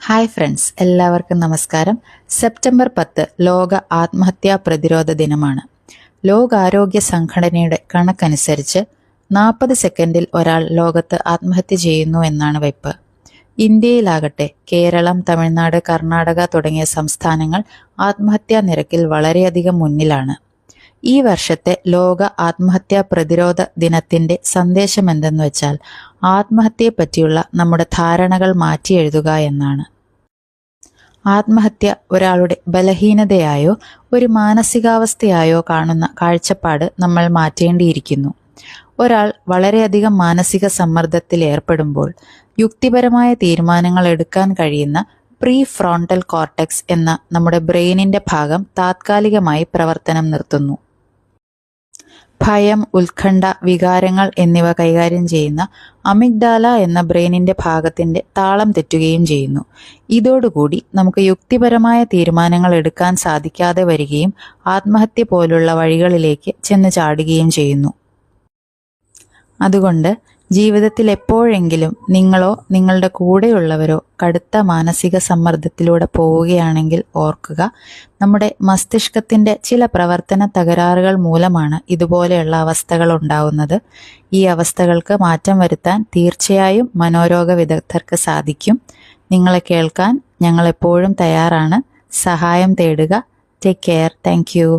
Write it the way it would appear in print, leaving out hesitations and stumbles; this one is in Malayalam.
ഹായ് ഫ്രണ്ട്സ്, എല്ലാവർക്കും നമസ്കാരം. സെപ്റ്റംബർ 10 ലോക ആത്മഹത്യാ പ്രതിരോധ ദിനമാണ്. ലോകാരോഗ്യ സംഘടനയുടെ കണക്കനുസരിച്ച് 40 സെക്കൻഡിൽ ഒരാൾ ലോകത്ത് ആത്മഹത്യ ചെയ്യുന്നു എന്നാണ് വെപ്പ്. ഇന്ത്യയിലാകട്ടെ കേരളം, തമിഴ്നാട്, കർണാടക തുടങ്ങിയ സംസ്ഥാനങ്ങൾ ആത്മഹത്യാ നിരക്കിൽ വളരെയധികം മുന്നിലാണ്. ഈ വർഷത്തെ ലോക ആത്മഹത്യാ പ്രതിരോധ ദിനത്തിന്റെ സന്ദേശം എന്തെന്ന് വെച്ചാൽ ആത്മഹത്യയെപ്പറ്റിയുള്ള നമ്മുടെ ധാരണകൾ മാറ്റിയെഴുതുക എന്നാണ്. ആത്മഹത്യ ഒരാളുടെ ബലഹീനതയായോ ഒരു മാനസികാവസ്ഥയായോ കാണുന്ന കാഴ്ചപ്പാട് നമ്മൾ മാറ്റേണ്ടിയിരിക്കുന്നു. ഒരാൾ വളരെയധികം മാനസിക സമ്മർദ്ദത്തിൽ ഏർപ്പെടുമ്പോൾ യുക്തിപരമായ തീരുമാനങ്ങൾ എടുക്കാൻ കഴിയുന്ന പ്രീ ഫ്രോണ്ടൽ കോർട്ടെക്സ് എന്ന നമ്മുടെ ബ്രെയിനിന്റെ ഭാഗം താത്കാലികമായി പ്രവർത്തനം നിർത്തുന്നു. ഭയം, ഉത്കണ്ഠ, വികാരങ്ങൾ എന്നിവ കൈകാര്യം ചെയ്യുന്ന അമിഗ്ഡാല എന്ന ബ്രെയിനിന്റെ ഭാഗത്തിന്റെ താളം തെറ്റുകയും ചെയ്യുന്നു. ഇതോടുകൂടി നമുക്ക് യുക്തിപരമായ തീരുമാനങ്ങൾ എടുക്കാൻ സാധിക്കാതെ വരികയും ആത്മഹത്യ പോലുള്ള വഴികളിലേക്ക് ചെന്ന് ചാടുകയും ചെയ്യുന്നു. അതുകൊണ്ട് ജീവിതത്തിൽ എപ്പോഴെങ്കിലും നിങ്ങളോ നിങ്ങളുടെ കൂടെയുള്ളവരോ കടുത്ത മാനസിക സമ്മർദ്ദത്തിലൂടെ പോവുകയാണെങ്കിൽ ഓർക്കുക, നമ്മുടെ മസ്തിഷ്കത്തിന്റെ ചില പ്രവർത്തന തകരാറുകൾ മൂലമാണ് ഇതുപോലെയുള്ള അവസ്ഥകൾ ഉണ്ടാവുന്നത്. ഈ അവസ്ഥകൾക്ക് മാറ്റം വരുത്താൻ തീർച്ചയായും മനോരോഗ വിദഗ്ധർക്ക് സാധിക്കും. നിങ്ങളെ കേൾക്കാൻ ഞങ്ങൾ എപ്പോഴും തയ്യാറാണ്. സഹായം തേടുക. Take care. Thank you.